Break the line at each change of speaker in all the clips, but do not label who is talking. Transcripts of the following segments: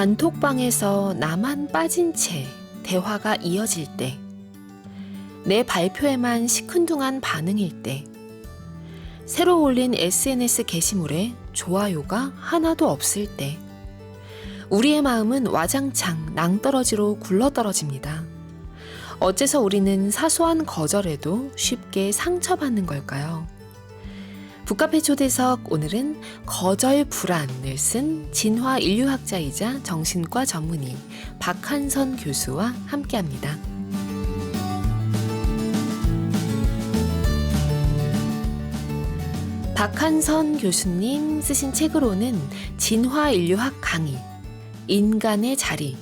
단톡방에서 나만 빠진 채 대화가 이어질 때, 내 발표에만 시큰둥한 반응일 때, 새로 올린 SNS 게시물에 좋아요가 하나도 없을 때, 우리의 마음은 와장창 낭떠러지로 굴러떨어집니다. 어째서 우리는 사소한 거절에도 쉽게 상처받는 걸까요? 북카페 초대석, 오늘은 거절 불안을 쓴 진화 인류학자이자 정신과 전문의 박한선 교수와 함께합니다. 박한선 교수님 쓰신 책으로는 진화 인류학 강의, 인간의 자리,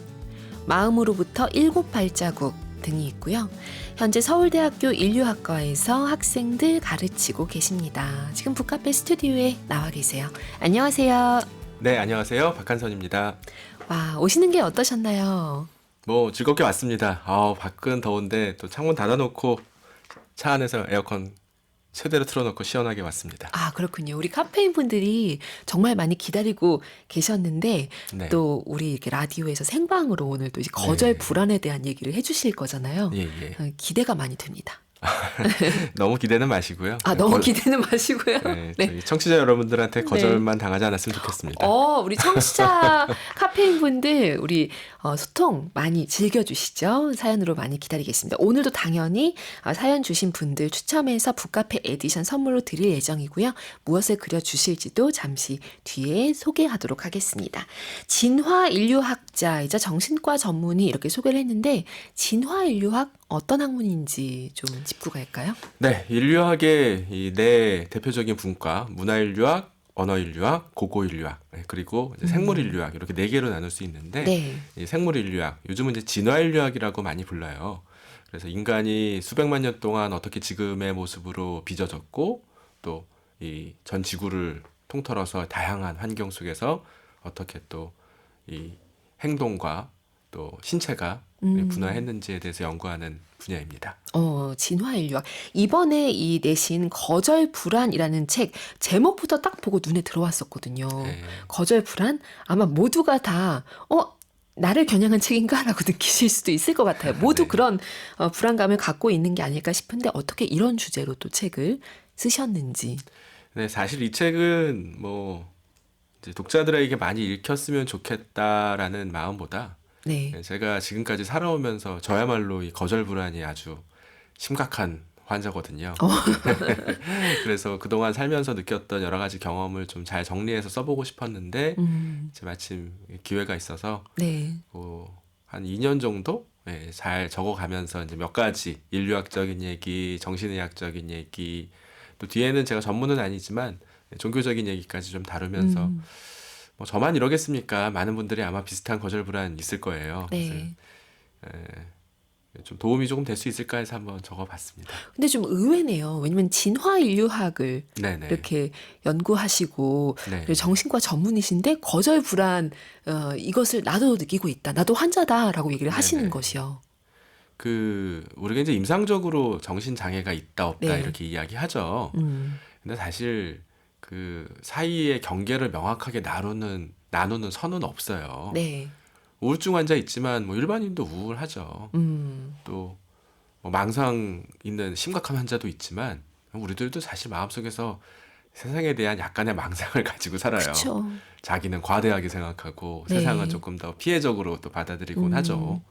마음으로부터 7발자국 등이 있고요. 현재 서울대학교 인류학과에서 학생들 가르치고 계십니다. 지금 북카페 스튜디오에 나와 계세요. 안녕하세요.
네, 안녕하세요. 박한선입니다.
와, 오시는 게 어떠셨나요?
즐겁게 왔습니다. 밖은 더운데 또 창문 닫아놓고 차 안에서 에어컨 최대로 틀어놓고 시원하게 왔습니다.
아, 그렇군요. 우리 카페인 분들이 정말 많이 기다리고 계셨는데,
네.
또 우리 이렇게 라디오에서 생방으로 오늘 또 이제 거절
네.
불안에 대한 얘기를 해주실 거잖아요.
예, 예.
기대가 많이 됩니다.
너무 기대는 마시고요.
너무 기대는 마시고요.
네,
네.
저희 청취자 여러분들한테 거절만 당하지 않았으면 좋겠습니다.
우리 청취자 카페인 분들, 우리 소통 많이 즐겨주시죠? 사연으로 많이 기다리겠습니다. 오늘도 당연히 사연 주신 분들 추첨해서 북카페 에디션 선물로 드릴 예정이고요. 무엇을 그려주실지도 잠시 뒤에 소개하도록 하겠습니다. 진화 인류학자이자 정신과 전문의 이렇게 소개를 했는데, 진화 인류학 어떤 학문인지 좀 짚고 갈까요?
네, 인류학의 이 네 대표적인 분과 문화인류학, 언어인류학, 고고인류학, 그리고 이제 생물인류학 이렇게 네 개로 나눌 수 있는데,
네.
이 생물인류학, 요즘은 이제 진화인류학이라고 많이 불러요. 그래서 인간이 수백만 년 동안 어떻게 지금의 모습으로 빚어졌고, 또 이 전 지구를 통틀어서 다양한 환경 속에서 어떻게 또 이 행동과 또 신체가 분화했는지에 대해서 연구하는 분야입니다.
진화 인류학. 이번에 이 내신 거절 불안이라는 책 제목부터 딱 보고 눈에 들어왔었거든요.
네.
거절 불안? 아마 모두가 다 나를 겨냥한 책인가라고 느끼실 수도 있을 것 같아요. 모두
네.
그런 불안감을 갖고 있는 게 아닐까 싶은데, 어떻게 이런 주제로 또 책을 쓰셨는지.
네, 사실 이 책은 이제 독자들에게 많이 읽혔으면 좋겠다라는 마음보다,
네.
제가 지금까지 살아오면서 저야말로 이 거절 불안이 아주 심각한 환자거든요. 그래서 그동안 살면서 느꼈던 여러 가지 경험을 좀 잘 정리해서 써보고 싶었는데, 이제 마침 기회가 있어서
네.
한 2년 정도 잘 적어가면서 이제 몇 가지 인류학적인 얘기, 정신의학적인 얘기, 또 뒤에는 제가 전문은 아니지만 종교적인 얘기까지 좀 다루면서 저만 이러겠습니까? 많은 분들이 아마 비슷한 거절 불안 있을 거예요.
네.
그래서 좀 도움이 조금 될 수 있을까 해서 한번 적어봤습니다.
근데 좀 의외네요. 왜냐면 진화 인류학을
네네.
이렇게 연구하시고,
네.
그리고 정신과 전문이신데 거절 불안, 이것을 나도 느끼고 있다, 나도 환자다라고 얘기를 하시는
네네.
것이요.
우리가 이제 임상적으로 정신 장애가 있다 없다
네.
이렇게 이야기하죠.
음.
근데 사실 그 사이의 경계를 명확하게 나누는 선은 없어요.
네.
우울증 환자 있지만 일반인도 우울하죠. 또 망상 있는 심각한 환자도 있지만, 우리들도 사실 마음속에서 세상에 대한 약간의 망상을 가지고 살아요.
그렇죠.
자기는 과대하게 생각하고
네.
세상은 조금 더 피해적으로 또 받아들이곤 하죠.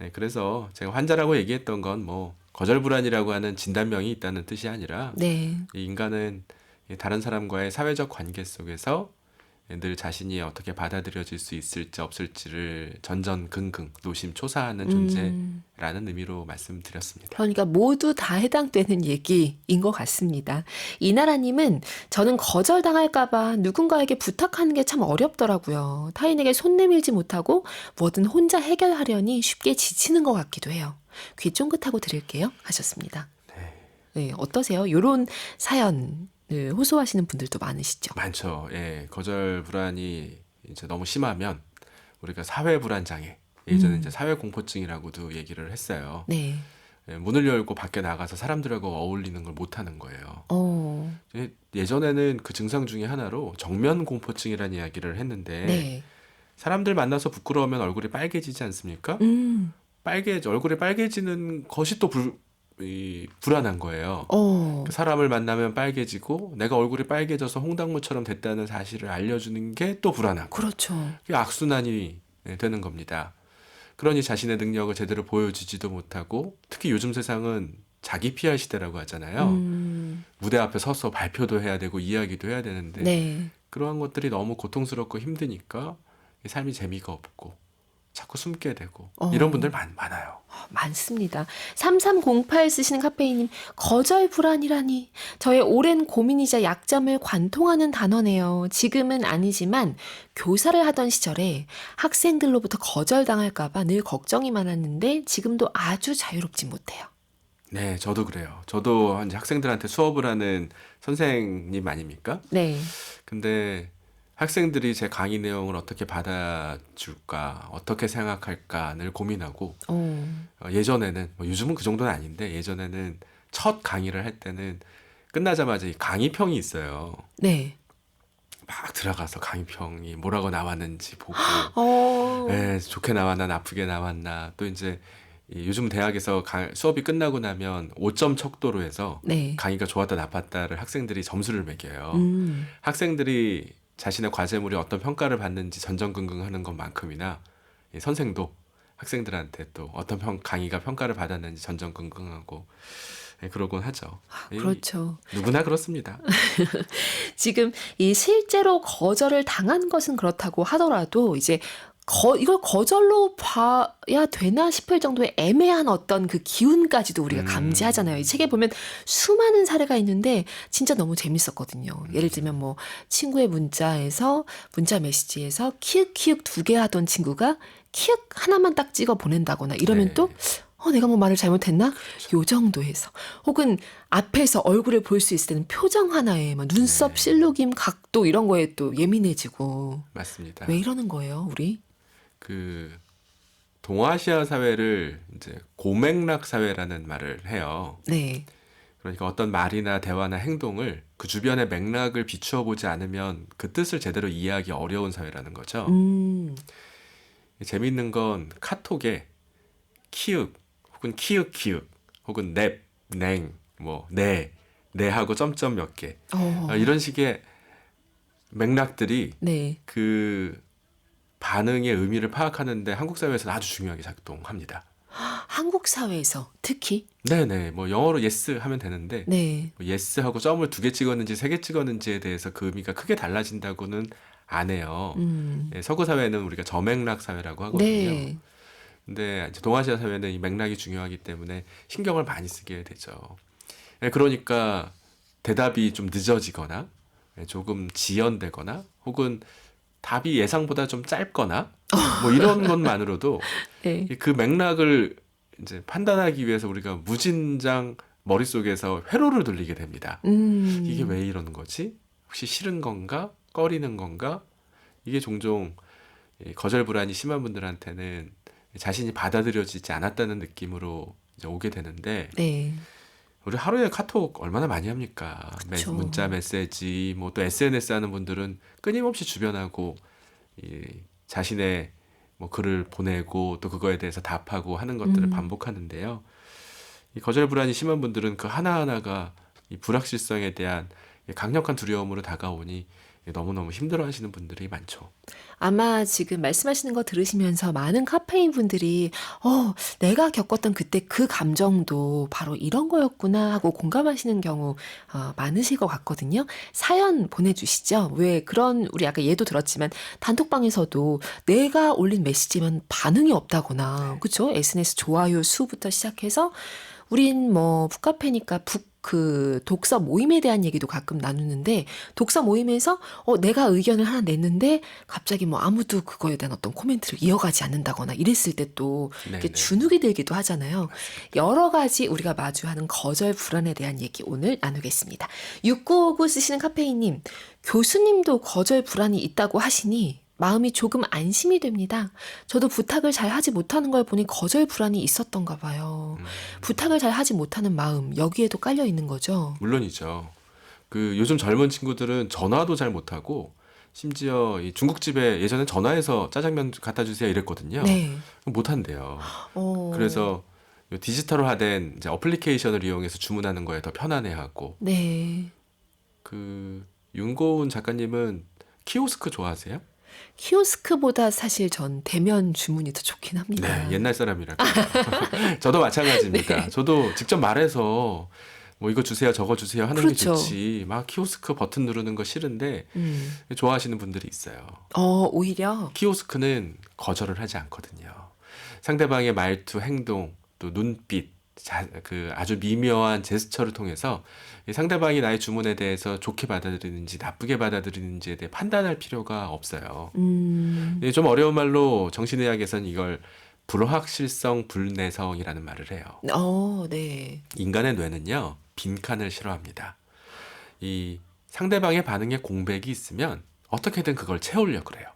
네, 그래서 제가 환자라고 얘기했던 건 거절 불안이라고 하는 진단명이 있다는 뜻이 아니라,
네.
이 인간은 다른 사람과의 사회적 관계 속에서 늘 자신이 어떻게 받아들여질 수 있을지 없을지를 전전긍긍 노심초사하는 존재라는 의미로 말씀드렸습니다.
그러니까 모두 다 해당되는 얘기인 것 같습니다. 이나라님은, 저는 거절당할까봐 누군가에게 부탁하는 게 참 어렵더라고요. 타인에게 손 내밀지 못하고 뭐든 혼자 해결하려니 쉽게 지치는 것 같기도 해요. 귀 쫑긋하고 들을게요 하셨습니다. 네, 어떠세요? 이런 사연을 호소하시는 분들도 많으시죠?
많죠. 예, 거절 불안이 이제 너무 심하면 우리가 사회 불안 장애, 예전에 이제 사회 공포증이라고도 얘기를 했어요.
네.
예, 문을 열고 밖에 나가서 사람들하고 어울리는 걸 못하는 거예요. 예전에는 그 증상 중에 하나로 정면 공포증이라는 이야기를 했는데,
네.
사람들 만나서 부끄러우면 얼굴이 빨개지지 않습니까? 얼굴이 빨개지는 것이 또 불안한 거예요. 사람을 만나면 빨개지고 내가 얼굴이 빨개져서 홍당무처럼 됐다는 사실을 알려주는 게 또 불안하고
그렇죠.
그게 악순환이 되는 겁니다. 그러니 자신의 능력을 제대로 보여주지도 못하고 특히 요즘 세상은 자기 PR 시대라고 하잖아요. 무대 앞에 서서 발표도 해야 되고 이야기도 해야 되는데
네.
그러한 것들이 너무 고통스럽고 힘드니까 이 삶이 재미가 없고 자꾸 숨게 되고 이런 분들 많아요.
많습니다. 3308 쓰시는 카페인님, 거절 불안이라니. 저의 오랜 고민이자 약점을 관통하는 단어네요. 지금은 아니지만 교사를 하던 시절에 학생들로부터 거절당할까봐 늘 걱정이 많았는데 지금도 아주 자유롭지 못해요.
네, 저도 그래요. 저도 이제 학생들한테 수업을 하는 선생님 아닙니까?
네.
근데 학생들이 제 강의 내용을 어떻게 받아줄까, 어떻게 생각할까 늘 고민하고 예전에는 요즘은 그 정도는 아닌데 예전에는 첫 강의를 할 때는 끝나자마자 이 강의평이 있어요.
네.
막 들어가서 강의평이 뭐라고 나왔는지 보고 좋게 나왔나 나쁘게 나왔나 또 이제 요즘 대학에서 수업이 끝나고 나면 5점 척도로 해서
네.
강의가 좋았다 나빴다를 학생들이 점수를 매겨요.
음.
학생들이 자신의 과제물이 어떤 평가를 받는지 전전긍긍하는 것만큼이나 이 선생도 학생들한테 또 어떤 강의가 평가를 받았는지 전전긍긍하고 그러곤 하죠.
그렇죠.
누구나 그렇습니다.
지금 이 실제로 거절을 당한 것은 그렇다고 하더라도 이제 이걸 거절로 봐야 되나 싶을 정도의 애매한 어떤 그 기운까지도 우리가 감지하잖아요. 이 책에 보면 수많은 사례가 있는데 진짜 너무 재밌었거든요. 예를 들면 뭐 친구의 문자 메시지에서 키읔키읔 2개 하던 친구가 키읔 하나만 딱 찍어 보낸다거나 이러면 또 내가 뭐 말을 잘못했나? 요 정도에서. 혹은 앞에서 얼굴을 볼 수 있을 때는 표정 하나에 막 눈썹 실룩임, 각도 이런 거에 또 예민해지고.
맞습니다.
왜 이러는 거예요, 우리?
동아시아 사회를 이제 고맥락 사회라는 말을 해요.
네.
그러니까 어떤 말이나 대화나 행동을 그 주변의 맥락을 비추어 보지 않으면 그 뜻을 제대로 이해하기 어려운 사회라는 거죠. 재밌는 건 카톡에 키읔 혹은 키읔키읔 혹은 넵, 냉, 뭐 네 하고 점점 몇 개 이런 식의 맥락들이
네.
그 반응의 의미를 파악하는데 한국 사회에서는 아주 중요하게 작동합니다.
한국 사회에서 특히?
네네. 뭐 영어로 yes 하면 되는데
네.
뭐 yes 하고 점을 2개 찍었는지 3개 찍었는지에 대해서 그 의미가 크게 달라진다고는 안 해요. 서구 사회는 우리가 저맥락 사회라고 하거든요.
네.
근데 이제 동아시아 사회는 이 맥락이 중요하기 때문에 신경을 많이 쓰게 되죠. 그러니까 대답이 좀 늦어지거나 조금 지연되거나 혹은 답이 예상보다 좀 짧거나 뭐 이런 것만으로도
네.
그 맥락을 이제 판단하기 위해서 우리가 무진장 머릿속에서 회로를 돌리게 됩니다. 이게 왜 이러는 거지? 혹시 싫은 건가? 꺼리는 건가? 이게 종종 거절 불안이 심한 분들한테는 자신이 받아들여지지 않았다는 느낌으로 이제 오게 되는데
네.
우리 하루에 카톡 얼마나 많이 합니까?
그쵸.
문자 메시지 뭐 또 SNS 하는 분들은 끊임없이 주변하고 자신의 뭐 글을 보내고 또 그거에 대해서 답하고 하는 것들을 반복하는데요. 이 거절 불안이 심한 분들은 그 하나하나가 이 불확실성에 대한 강력한 두려움으로 다가오니 너무너무 힘들어하시는 분들이 많죠.
아마 지금 말씀하시는 거 들으시면서 많은 카페인 분들이 내가 겪었던 그때 그 감정도 바로 이런 거였구나 하고 공감하시는 경우 많으실 것 같거든요. 사연 보내주시죠. 왜 그런 우리 아까 예도 들었지만 단톡방에서도 내가 올린 메시지면 반응이 없다거나 그렇죠? SNS 좋아요 수부터 시작해서 우린 뭐 북카페니까 그 독서 모임에 대한 얘기도 가끔 나누는데 독서 모임에서 내가 의견을 하나 냈는데 갑자기 뭐 아무도 그거에 대한 어떤 코멘트를 이어가지 않는다거나 이랬을 때 또 이렇게 주눅이 들기도 하잖아요. 여러 가지 우리가 마주하는 거절 불안에 대한 얘기 오늘 나누겠습니다. 6959 쓰시는 카페인님, 교수님도 거절 불안이 있다고 하시니 마음이 조금 안심이 됩니다. 저도 부탁을 잘 하지 못하는 걸 보니 거절 불안이 있었던가 봐요. 부탁을 잘 하지 못하는 마음, 여기에도 깔려 있는 거죠?
물론이죠. 요즘 젊은 친구들은 전화도 잘 못하고 심지어 이 중국집에 예전에 전화해서 짜장면 갖다 주세요 이랬거든요.
네.
못 한대요.
어.
그래서 요 디지털화된 이제 어플리케이션을 이용해서 주문하는 거에 더 편안해하고
네.
그 윤고은 작가님은 키오스크 좋아하세요?
키오스크보다 사실 전 대면 주문이 더 좋긴 합니다.
네, 옛날 사람이라. 저도 마찬가지입니다. 저도 직접 말해서 뭐 이거 주세요, 저거 주세요 하는 게
그렇죠.
좋지. 막 키오스크 버튼 누르는 거 싫은데
음.
좋아하시는 분들이 있어요.
오히려.
키오스크는 거절을 하지 않거든요. 상대방의 말투, 행동, 또 눈빛, 그 아주 미묘한 제스처를 통해서 이 상대방이 나의 주문에 대해서 좋게 받아들이는지 나쁘게 받아들이는지에 대해 판단할 필요가 없어요. 이게 좀 어려운 말로 정신의학에서는 이걸 불확실성 불내성이라는 말을 해요.
네.
인간의 뇌는요, 빈칸을 싫어합니다. 이 상대방의 반응에 공백이 있으면 어떻게든 그걸 채우려고 그래요.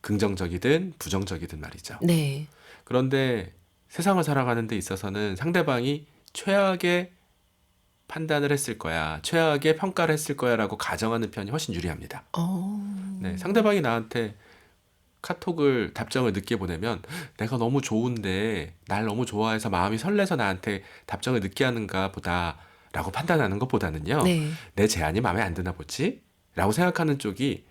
긍정적이든 부정적이든 말이죠.
네.
그런데 세상을 살아가는 데 있어서는 상대방이 최악의 판단을 했을 거야, 최악의 평가를 했을 거야라고 가정하는 편이 훨씬 유리합니다. 네, 상대방이 나한테 카톡을 답장을 늦게 보내면 내가 너무 좋은데 날 너무 좋아해서 마음이 설레서 나한테 답장을 늦게 하는가 보다라고 판단하는 것보다는요.
네.
내 제안이 마음에 안 드나 보지? 라고 생각하는 쪽이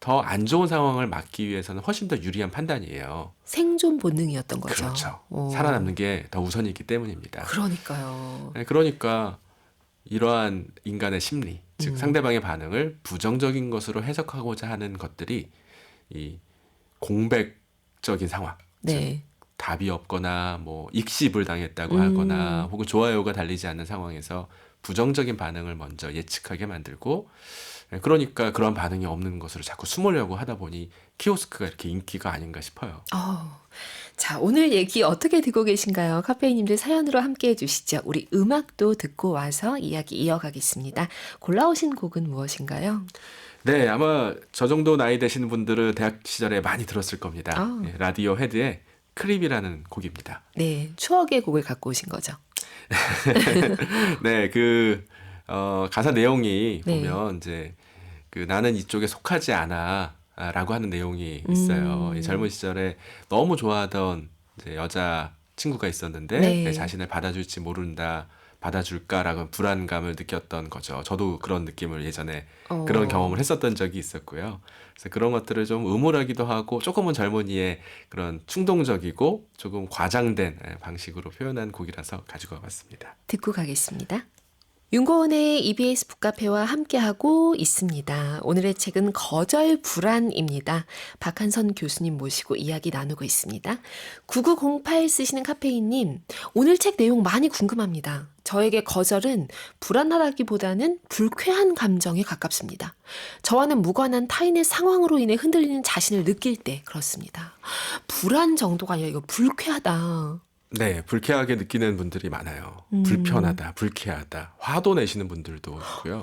더 안 좋은 상황을 막기 위해서는 훨씬 더 유리한 판단이에요.
생존 본능이었던 거죠.
그렇죠.
오.
살아남는 게 더 우선이기 때문입니다.
그러니까요.
네, 그러니까 이러한 인간의 심리, 즉 상대방의 반응을 부정적인 것으로 해석하고자 하는 것들이 이 공백적인 상황, 즉
네.
답이 없거나 뭐 익십을 당했다고 하거나 혹은 좋아요가 달리지 않는 상황에서 부정적인 반응을 먼저 예측하게 만들고, 그러니까 그런 반응이 없는 것으로 자꾸 숨으려고 하다 보니 키오스크가 이렇게 인기가 아닌가 싶어요.
자, 오늘 얘기 어떻게 듣고 계신가요? 카페인님들 사연으로 함께 해주시죠. 우리 음악도 듣고 와서 이야기 이어가겠습니다. 골라오신 곡은 무엇인가요?
네, 아마 저 정도 나이 되시는 분들은 대학 시절에 많이 들었을 겁니다. 예, 라디오 헤드의 크립이라는 곡입니다.
네, 추억의 곡을 갖고 오신 거죠.
네, 가사 내용이
네.
보면 이제 나는 이쪽에 속하지 않아 라고 하는 내용이 있어요. 이 젊은 시절에 너무 좋아하던 이제 여자 친구가 있었는데
네.
내 자신을 받아줄지 모른다, 받아줄까라고 불안감을 느꼈던 거죠. 저도 그런 느낌을 예전에 그런 경험을 했었던 적이 있었고요. 그래서 그런 것들을 좀 음울하기도 하고 조금은 젊은이의 그런 충동적이고 조금 과장된 방식으로 표현한 곡이라서 가지고 와봤습니다.
듣고 가겠습니다. 윤고은의 EBS 북카페와 함께하고 있습니다. 오늘의 책은 거절 불안입니다. 박한선 교수님 모시고 이야기 나누고 있습니다. 9908 쓰시는 카페인님, 오늘 책 내용 많이 궁금합니다. 저에게 거절은 불안하다기보다는 불쾌한 감정에 가깝습니다. 저와는 무관한 타인의 상황으로 인해 흔들리는 자신을 느낄 때 그렇습니다. 불안 정도가 아니라 이거 불쾌하다.
네, 불쾌하게 느끼는 분들이 많아요. 불편하다, 불쾌하다, 화도 내시는 분들도 있고요.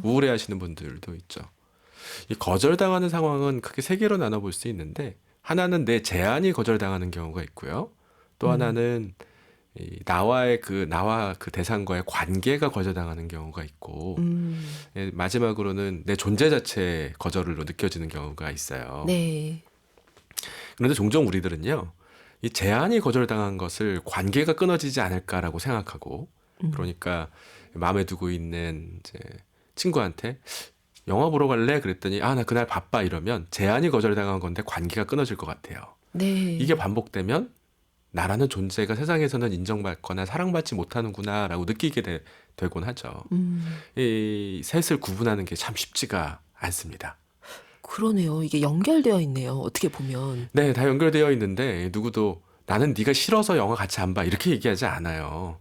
우울해하시는 분들도 있죠. 이 거절당하는 상황은 크게 세 개로 나눠볼 수 있는데, 하나는 내 제안이 거절당하는 경우가 있고요. 또 하나는 나와 그 대상과의 관계가 거절당하는 경우가 있고, 마지막으로는 내 존재 자체의 거절로 느껴지는 경우가 있어요.
네.
그런데 종종 우리들은요, 이 제안이 거절당한 것을 관계가 끊어지지 않을까라고 생각하고, 그러니까 마음에 두고 있는 이제 친구한테 영화 보러 갈래? 그랬더니 나 그날 바빠 이러면 제안이 거절당한 건데 관계가 끊어질 것 같아요.
네.
이게 반복되면 나라는 존재가 세상에서는 인정받거나 사랑받지 못하는구나라고 느끼게 되곤 하죠. 이 셋을 구분하는 게 참 쉽지가 않습니다.
그러네요. 이게 연결되어 있네요. 어떻게 보면.
네, 다 연결되어 있는데 누구도 나는 네가 싫어서 영화 같이 안 봐 이렇게 얘기하지 않아요.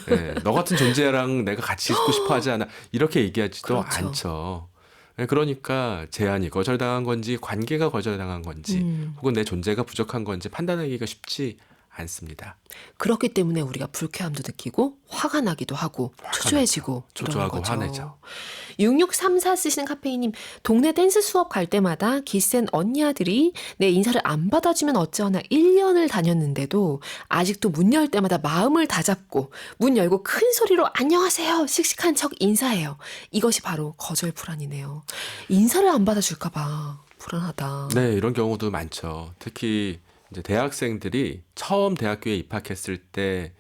네, 너 같은 존재랑 내가 같이 있고 싶어 하지 않아 이렇게 얘기하지도
그렇죠.
않죠. 네, 그러니까 제안이 거절당한 건지 관계가 거절당한 건지 혹은 내 존재가 부족한 건지 판단하기가 쉽지 않습니다.
그렇기 때문에 우리가 불쾌함도 느끼고 화가 나기도 하고 초조해지고
초조하고
이러는 거죠.
화내죠.
6634 쓰시는 카페인님, 동네 댄스 수업 갈 때마다 기센 언니 아들이 내 인사를 안 받아주면 어쩌나 1년을 다녔는데도 아직도 문 열 때마다 마음을 다잡고 문 열고 큰 소리로 안녕하세요 씩씩한 척 인사해요. 이것이 바로 거절 불안이네요. 인사를 안 받아줄까 봐 불안하다.
네, 이런 경우도 많죠. 특히 이제 대학생들이 처음 대학교에 입학했을 때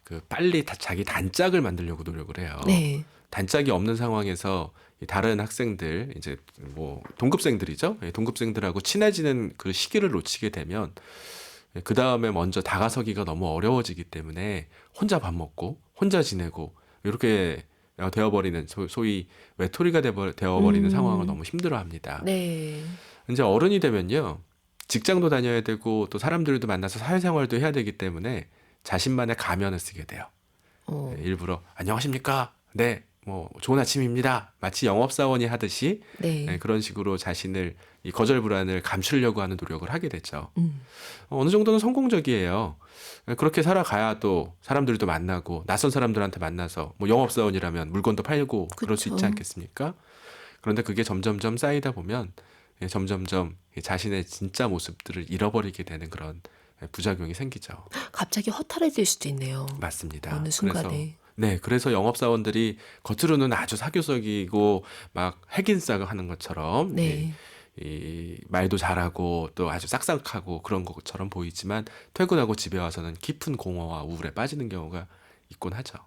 그 빨리 자기 단짝을 만들려고 노력을 해요.
네.
단짝이 없는 상황에서 이 다른 학생들, 이제 뭐 동급생들이죠. 예, 동급생들하고 친해지는 그 시기를 놓치게 되면 그 다음에 먼저 다가서기가 너무 어려워지기 때문에 혼자 밥 먹고 혼자 지내고 이렇게 되어버리는 소위 외톨이가 되어버리는 상황을 너무 힘들어합니다.
네.
이제 어른이 되면요, 직장도 다녀야 되고 또 사람들도 만나서 사회생활도 해야 되기 때문에 자신만의 가면을 쓰게 돼요.
어.
일부러 안녕하십니까? 네, 뭐 좋은 아침입니다. 마치 영업사원이 하듯이
네.
그런 식으로 자신을 이 거절 불안을 감추려고 하는 노력을 하게 되죠.
음.
어느 정도는 성공적이에요. 그렇게 살아가야 또 사람들도 만나고 낯선 사람들한테 만나서 뭐 영업사원이라면 물건도 팔고 그럴 수
그쵸.
있지 않겠습니까? 그런데 그게 점점점 쌓이다 보면 점점점 자신의 진짜 모습들을 잃어버리게 되는 그런 부작용이 생기죠.
갑자기 허탈해질 수도 있네요.
맞습니다.
어느 순간에.
그래서 영업사원들이 겉으로는 아주 사교적이고 막 핵인싸가 하는 것처럼
네.
이 말도 잘하고 또 아주 싹싹하고 그런 것처럼 보이지만 퇴근하고 집에 와서는 깊은 공허와 우울에 빠지는 경우가 있곤 하죠.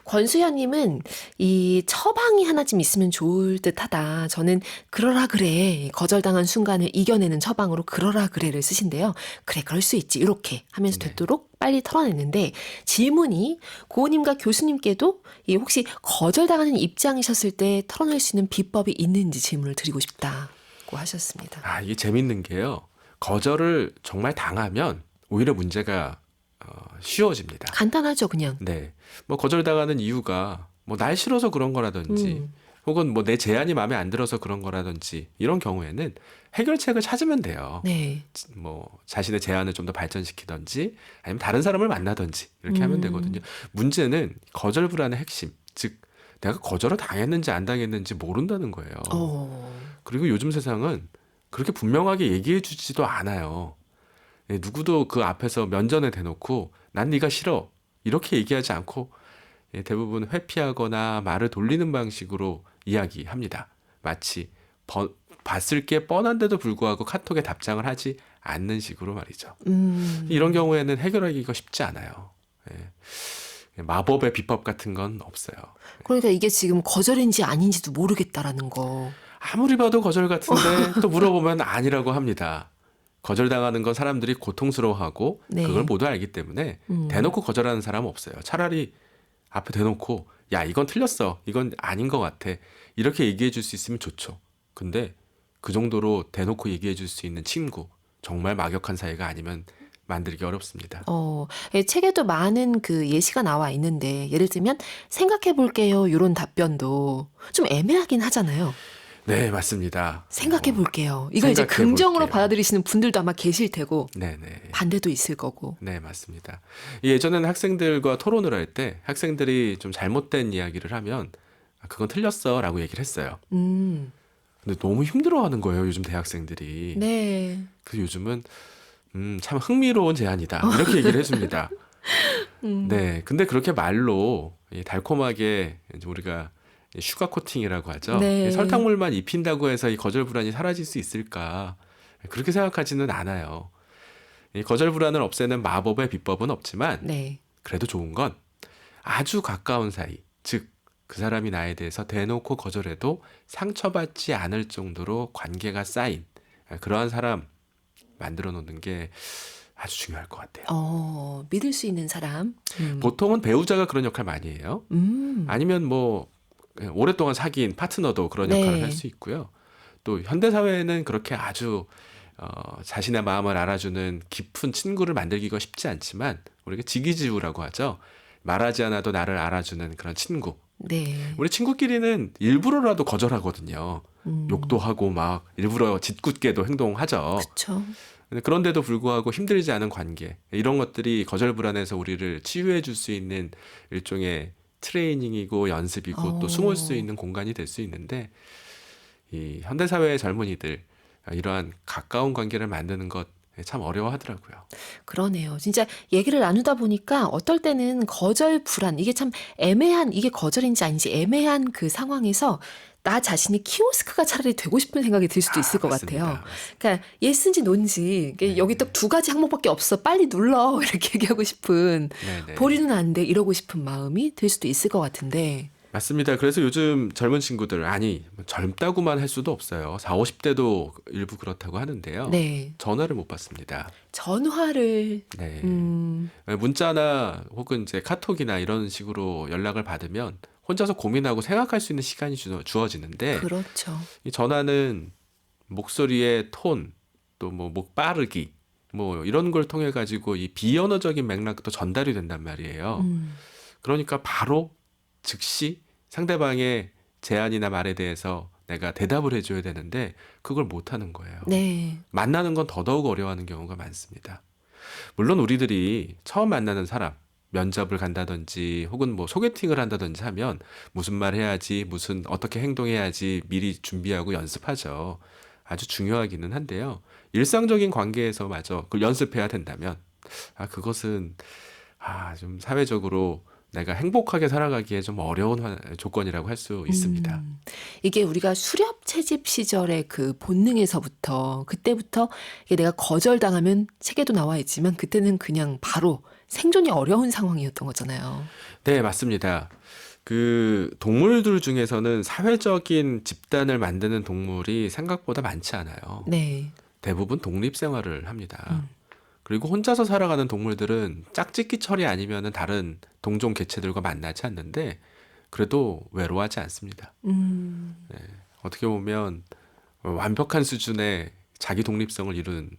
권수현님은 이 처방이 하나쯤 있으면 좋을 듯하다. 저는 그러라 그래. 거절당한 순간을 이겨내는 처방으로 그러라 그래를 쓰신데요. 그래, 그럴 수 있지. 이렇게 하면서
네.
되도록 빨리 털어냈는데 질문이 고우님과 교수님께도 이 혹시 거절당하는 입장이셨을 때 털어낼 수 있는 비법이 있는지 질문을 드리고 싶다고 하셨습니다.
아, 이게 재밌는 게요. 거절을 정말 당하면 오히려 문제가 쉬워집니다.
간단하죠, 그냥.
네. 뭐 거절당하는 이유가 뭐 날 싫어서 그런 거라든지 혹은 뭐 내 제안이 마음에 안 들어서 그런 거라든지 이런 경우에는 해결책을 찾으면 돼요.
네.
뭐 자신의 제안을 좀 더 발전시키든지 아니면 다른 사람을 만나든지 이렇게 하면 되거든요. 문제는 거절 불안의 핵심, 즉 내가 거절을 당했는지 안 당했는지 모른다는 거예요. 그리고 요즘 세상은 그렇게 분명하게 얘기해 주지도 않아요. 누구도 그 앞에서 면전에 대놓고 난 네가 싫어 이렇게 얘기하지 않고 대부분 회피하거나 말을 돌리는 방식으로 이야기합니다. 마치 봤을 게 뻔한데도 불구하고 카톡에 답장을 하지 않는 식으로 말이죠. 이런 경우에는 해결하기가 쉽지 않아요. 마법의 비법 같은 건 없어요.
그러니까 이게 지금 거절인지 아닌지도 모르겠다라는 거.
아무리 봐도 거절 같은데 또 물어보면 아니라고 합니다. 거절당하는 건 사람들이 고통스러워하고
네.
그걸 모두 알기 때문에 대놓고 거절하는 사람은 없어요. 차라리 앞에 대놓고 야 이건 틀렸어. 이건 아닌 것 같아. 이렇게 얘기해 줄 수 있으면 좋죠. 근데 그 정도로 대놓고 얘기해 줄 수 있는 친구, 정말 막역한 사이가 아니면 만들기 어렵습니다.
책에도 많은 그 예시가 나와 있는데 예를 들면 생각해 볼게요. 이런 답변도 좀 애매하긴 하잖아요.
네, 맞습니다.
생각해 볼게요. 이걸 이제
생각해
긍정으로
볼게요.
받아들이시는 분들도 아마 계실 테고
네네.
반대도 있을 거고.
네, 맞습니다. 예전에는 학생들과 토론을 할 때 학생들이 좀 잘못된 이야기를 하면 그건 틀렸어 라고 얘기를 했어요. 근데 너무 힘들어하는 거예요, 요즘 대학생들이.
네.
그래서 요즘은 참 흥미로운 제안이다 이렇게 얘기를 해줍니다. 네, 근데 그렇게 말로 달콤하게 이제 우리가 슈가 코팅이라고 하죠.
네.
설탕물만 입힌다고 해서 이 거절 불안이 사라질 수 있을까? 그렇게 생각하지는 않아요. 이 거절 불안을 없애는 마법의 비법은 없지만
네.
그래도 좋은 건 아주 가까운 사이, 즉 그 사람이 나에 대해서 대놓고 거절해도 상처받지 않을 정도로 관계가 쌓인 그러한 사람 만들어 놓는 게 아주 중요할 것 같아요.
믿을 수 있는 사람.
보통은 배우자가 그런 역할 많이 해요. 아니면 뭐 오랫동안 사귄 파트너도 그런
네.
역할을 할 수 있고요. 또 현대 사회에는 그렇게 아주 자신의 마음을 알아주는 깊은 친구를 만들기가 쉽지 않지만 우리가 지기지우라고 하죠. 말하지 않아도 나를 알아주는 그런 친구.
네.
우리 친구끼리는 일부러라도 거절하거든요. 욕도 하고 막 일부러 짓궂게도 행동하죠.
그쵸.
근데 그런데도 불구하고 힘들지 않은 관계, 이런 것들이 거절 불안에서 우리를 치유해 줄 수 있는 일종의 트레이닝이고 연습이고 또 숨을 수 있는 공간이 될 수 있는데, 이 현대사회의 젊은이들 이러한 가까운 관계를 만드는 것 참 어려워하더라고요.
그러네요. 진짜 얘기를 나누다 보니까 어떨 때는 거절 불안, 이게 참 애매한, 이게 거절인지 아닌지 애매한 그 상황에서 나 자신이 키오스크가 차라리 되고 싶은 생각이 들 수도 있을 것
맞습니다.
같아요.
맞습니다.
그러니까 예스인지 노인지
네.
여기 딱 두 가지 항목밖에 없어. 빨리 눌러. 이렇게 얘기하고 싶은,
네네.
보리는 안 돼. 이러고 싶은 마음이 들 수도 있을 것 같은데.
맞습니다. 그래서 요즘 젊은 친구들, 아니 젊다고만 할 수도 없어요. 40, 50대도 일부 그렇다고 하는데요.
네.
전화를 못 받습니다.
전화를,
네.
음,
문자나 혹은 이제 카톡이나 이런 식으로 연락을 받으면 혼자서 고민하고 생각할 수 있는 시간이 주어지는데,
그렇죠.
이 전화는 목소리의 톤, 또 뭐 목 빠르기, 뭐 이런 걸 통해 가지고 이 비언어적인 맥락도 전달이 된단 말이에요. 그러니까 바로 즉시 상대방의 제안이나 말에 대해서 내가 대답을 해줘야 되는데 그걸 못하는 거예요.
네.
만나는 건 더더욱 어려워하는 경우가 많습니다. 물론 우리들이 처음 만나는 사람, 면접을 간다든지 혹은 뭐 소개팅을 한다든지 하면 무슨 말 해야지, 무슨 어떻게 행동해야지 미리 준비하고 연습하죠. 아주 중요하기는 한데요. 일상적인 관계에서마저 그걸 연습해야 된다면, 그것은 좀 사회적으로 내가 행복하게 살아가기에 좀 어려운 조건이라고 할 수 있습니다.
이게 우리가 수렵 채집 시절의 그 본능에서부터, 그때부터 이게 내가 거절당하면 책에도 나와 있지만 그때는 그냥 바로 생존이 어려운 상황이었던 거잖아요.
네, 맞습니다. 그 동물들 중에서는 사회적인 집단을 만드는 동물이 생각보다 많지 않아요.
네.
대부분 독립 생활을 합니다. 그리고 혼자서 살아가는 동물들은 짝짓기 처리 아니면은 다른 동종 개체들과 만나지 않는데 그래도 외로워하지 않습니다.
음,
어떻게 보면 완벽한 수준의 자기 독립성을 이룬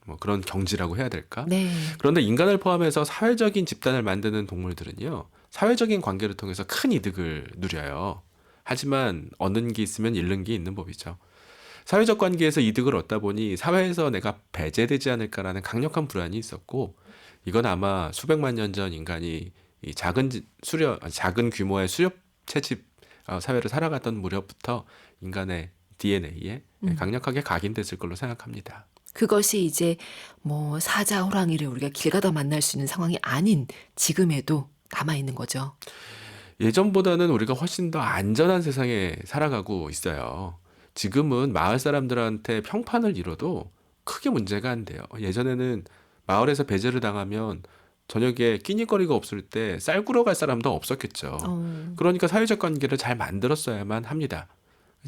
뭐 그런 경지라고 해야 될까?
네.
그런데 인간을 포함해서 사회적인 집단을 만드는 동물들은요, 사회적인 관계를 통해서 큰 이득을 누려요. 하지만 얻는 게 있으면 잃는 게 있는 법이죠. 사회적 관계에서 이득을 얻다 보니 사회에서 내가 배제되지 않을까라는 강력한 불안이 있었고, 이건 아마 수백만 년 전 인간이 이 작은 규모의 수렵 채집 사회를 살아갔던 무렵부터 인간의 DNA에 강력하게 각인됐을 걸로 생각합니다.
그것이 이제 뭐 사자, 호랑이를 우리가 길 가다 만날 수 있는 상황이 아닌 지금에도 남아있는 거죠.
예전보다는 우리가 훨씬 더 안전한 세상에 살아가고 있어요. 지금은 마을 사람들한테 평판을 잃어도 크게 문제가 안 돼요. 예전에는 마을에서 배제를 당하면 저녁에 끼니거리가 없을 때 쌀 구러 갈 사람도 없었겠죠. 그러니까 사회적 관계를 잘 만들었어야만 합니다.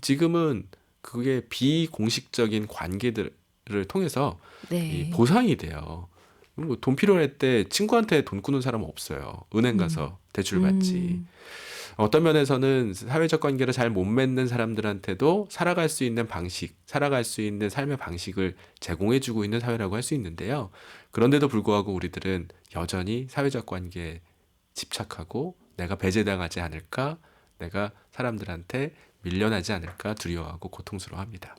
지금은 그게 비공식적인 관계들을 통해서 이
네.
보상이 돼요. 뭐 돈 필요할 때 친구한테 돈 꾸는 사람은 없어요. 은행 가서 대출 받지. 어떤 면에서는 사회적 관계를 잘 못 맺는 사람들한테도 살아갈 수 있는 방식, 살아갈 수 있는 삶의 방식을 제공해주고 있는 사회라고 할 수 있는데요. 그런데도 불구하고 우리들은 여전히 사회적 관계에 집착하고 내가 배제당하지 않을까, 내가 사람들한테 밀려나지 않을까 두려워하고 고통스러워합니다.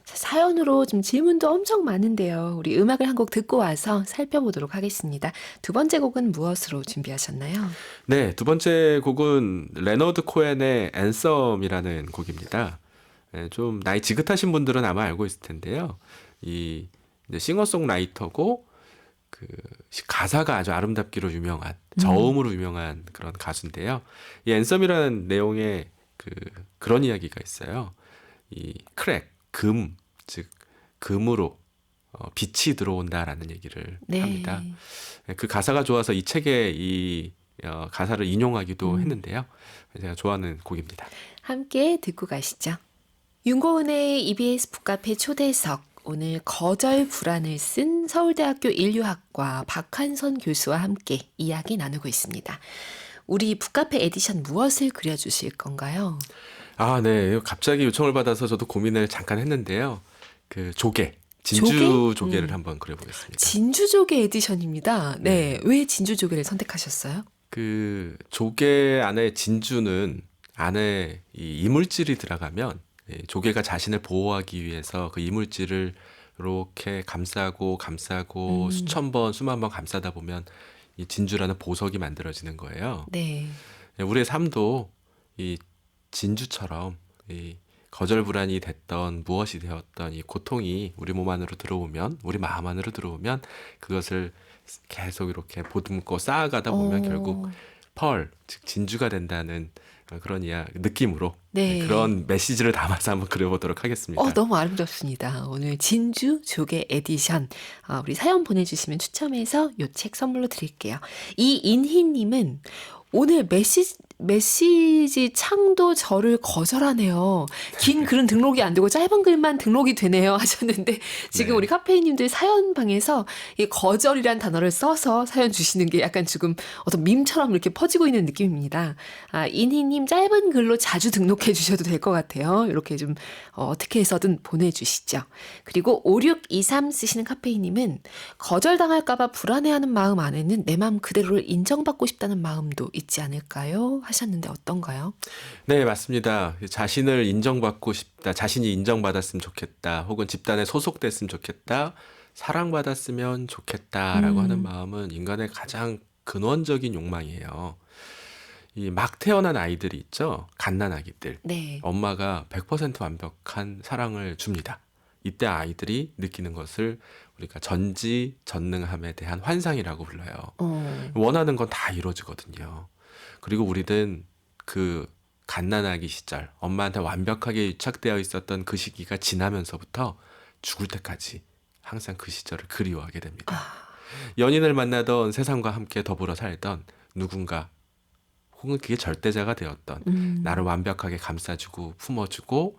자, 사연으로 좀 질문도 엄청 많은데요. 우리 음악을 한 곡 듣고 와서 살펴보도록 하겠습니다. 두 번째 곡은 무엇으로 준비하셨나요?
네, 두 번째 곡은 레너드 코엔의 앤썸이라는 곡입니다. 좀 나이 지긋하신 분들은 아마 알고 있을 텐데요. 이 이제 싱어송라이터고 그 가사가 아주 아름답기로 유명한, 저음으로 유명한 그런 가수인데요. 이 앤썸이라는 내용의 그런 이야기가 있어요. 이 크랙, 즉 금으로 빛이 들어온다라는 얘기를
네.
합니다. 그 가사가 좋아서 이 책에 이 가사를 인용하기도 했는데요. 제가 좋아하는 곡입니다.
함께 듣고 가시죠. 윤고은의 EBS 북카페 초대석. 오늘 거절 불안을 쓴 서울대학교 인류학과 박한선 교수와 함께 이야기 나누고 있습니다. 우리 북카페 에디션 무엇을 그려주실 건가요?
네. 갑자기 요청을 받아서 저도 고민을 잠깐 했는데요. 진주 조개를 한번 그려보겠습니다.
진주조개 에디션입니다. 네. 왜 진주조개를 선택하셨어요?
그 조개 안에 진주는 안에 이 이물질이 들어가면 조개가 자신을 보호하기 위해서 그 이물질을 이렇게 감싸고 수천 번, 수만 번 감싸다 보면 이 진주라는 보석이 만들어지는 거예요.
네.
우리의 삶도 이 진주처럼 이 거절불안이 됐던 무엇이 되었던 이 고통이 우리 몸 안으로 들어오면, 우리 마음 안으로 들어오면 그것을 계속 이렇게 보듬고 쌓아가다 보면 결국 펄, 즉 진주가 된다는 그런 느낌으로
네.
그런 메시지를 담아서 한번 그려보도록 하겠습니다.
너무 아름답습니다. 오늘 진주 조개 에디션 우리 사연 보내주시면 추첨해서 이 책 선물로 드릴게요. 이인희님은 오늘 메시지 창도 저를 거절하네요. 긴 글은 등록이 안 되고 짧은 글만 등록이 되네요 하셨는데 지금
네.
우리 카페인님들 사연방에서 이 거절이란 단어를 써서 사연 주시는 게 약간 지금 어떤 밈처럼 이렇게 퍼지고 있는 느낌입니다. 인희님 짧은 글로 자주 등록해 주셔도 될 것 같아요. 이렇게 좀 어떻게 해서든 보내주시죠. 그리고 5623 쓰시는 카페인님은 거절당할까봐 불안해하는 마음 안에는 내 마음 그대로를 인정받고 싶다는 마음도 있지 않을까요? 하셨는데 어떤가요?
네, 맞습니다. 자신을 인정받고 싶다, 자신이 인정받았으면 좋겠다, 혹은 집단에 소속됐으면 좋겠다, 사랑받았으면 좋겠다라고 하는 마음은 인간의 가장 근원적인 욕망이에요. 이 막 태어난 아이들이 있죠. 갓난아기들.
네.
엄마가 100% 완벽한 사랑을 줍니다. 이때 아이들이 느끼는 것을 우리가 전지전능함에 대한 환상이라고 불러요. 원하는 건 다 이루어지거든요. 그리고 우리는 그 갓난아기 시절, 엄마한테 완벽하게 유착되어 있었던 그 시기가 지나면서부터 죽을 때까지 항상 그 시절을 그리워하게 됩니다. 연인을 만나던 세상과 함께 더불어 살던 누군가, 혹은 그게 절대자가 되었던 나를 완벽하게 감싸주고 품어주고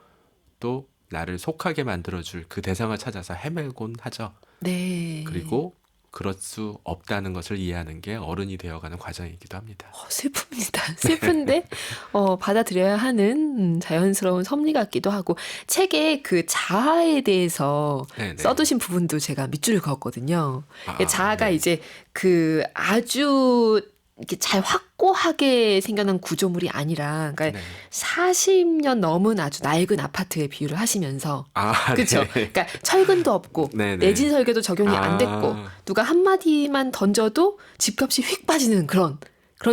또 나를 속하게 만들어줄 그 대상을 찾아서 헤매곤 하죠.
네.
그리고 그럴 수 없다는 것을 이해하는 게 어른이 되어가는 과정이기도 합니다.
슬픕니다. 슬픈데 받아들여야 하는 자연스러운 섭리 같기도 하고 책에 그 자아에 대해서
네네.
써두신 부분도 제가 밑줄을 그었거든요. 자아가
네.
이제 그 아주 이렇게 잘 확고하게 생겨난 구조물이 아니라, 그러니까
네.
40년 넘은 아주 낡은 아파트에 비유를 하시면서, 그렇죠.
네.
그러니까 철근도 없고
네네.
내진 설계도 적용이 안 됐고 누가 한 마디만 던져도 집값이 휙 빠지는 그런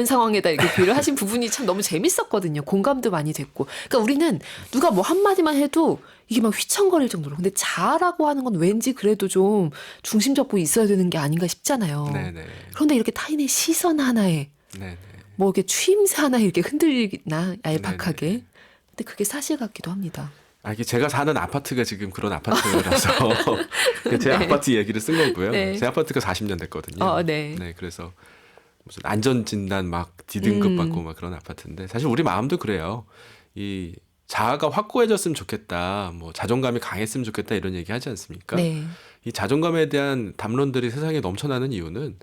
상황에다 이렇게 비유를 하신 부분이 참 너무 재밌었거든요. 공감도 많이 됐고. 그러니까 우리는 누가 뭐 한마디만 해도 이게 막 휘청거릴 정도로. 근데 자아라고 하는 건 왠지 그래도 좀 중심 잡고 있어야 되는 게 아닌가 싶잖아요.
네네.
그런데 이렇게 타인의 시선 하나에
네네.
뭐 이렇게 추임새 하나에 이렇게 흔들리나 얄팍하게.
네네.
근데 그게 사실 같기도 합니다.
이게 제가 사는 아파트가 지금 그런 아파트라서 제
네.
아파트 얘기를 쓴 거고요.
네.
제 아파트가 40년 됐거든요.
네.
그래서 무슨 안전진단 막 D등급 받고 막 그런 아파트인데 사실 우리 마음도 그래요. 이 자아가 확고해졌으면 좋겠다, 뭐 자존감이 강했으면 좋겠다 이런 얘기 하지 않습니까?
네.
이 자존감에 대한 담론들이 세상에 넘쳐나는 이유는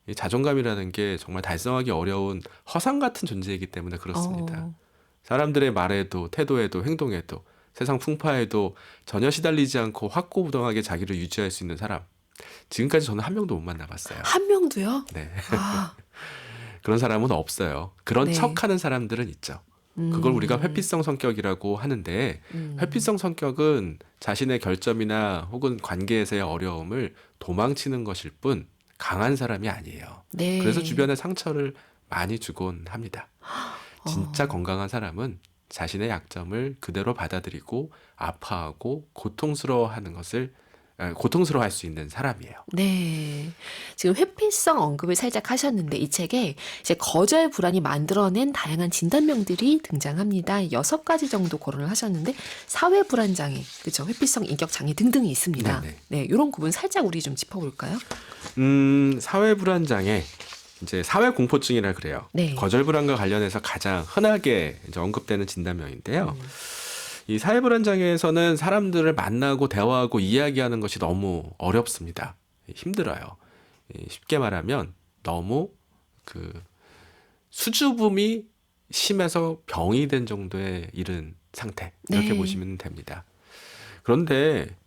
이 자존감이라는 게 정말 달성하기 어려운 허상 같은 존재이기 때문에 그렇습니다. 사람들의 말에도 태도에도 행동에도 세상 풍파에도 전혀 시달리지 않고 확고부동하게 자기를 유지할 수 있는 사람, 지금까지 저는 한 명도 못 만나봤어요.
한 명도요?
네. 그런 사람은 없어요. 그런
네.
척하는 사람들은 있죠. 그걸 우리가 회피성 성격이라고 하는데 회피성 성격은 자신의 결점이나 혹은 관계에서의 어려움을 도망치는 것일 뿐 강한 사람이 아니에요.
네.
그래서 주변에 상처를 많이 주곤 합니다. 진짜 건강한 사람은 자신의 약점을 그대로 받아들이고 아파하고 고통스러워할 수 있는 사람이에요.
네. 지금 회피성 언급을 살짝 하셨는데 이 책에 이제 거절 불안이 만들어낸 다양한 진단명들이 등장합니다. 6가지 정도 거론을 하셨는데 사회 불안 장애, 그렇죠? 회피성 인격 장애 등등이 있습니다.
네네.
네, 이런 부분 살짝 우리 좀 짚어볼까요?
사회 불안 장애, 이제 사회 공포증이라 그래요.
네.
거절 불안과 관련해서 가장 흔하게 이제 언급되는 진단명인데요. 이 사회 불안 장애에서는 사람들을 만나고 대화하고 이야기하는 것이 너무 어렵습니다. 힘들어요. 쉽게 말하면 너무 그 수줍음이 심해서 병이 된 정도에 이른 상태, 이렇게
네.
보시면 됩니다. 그런데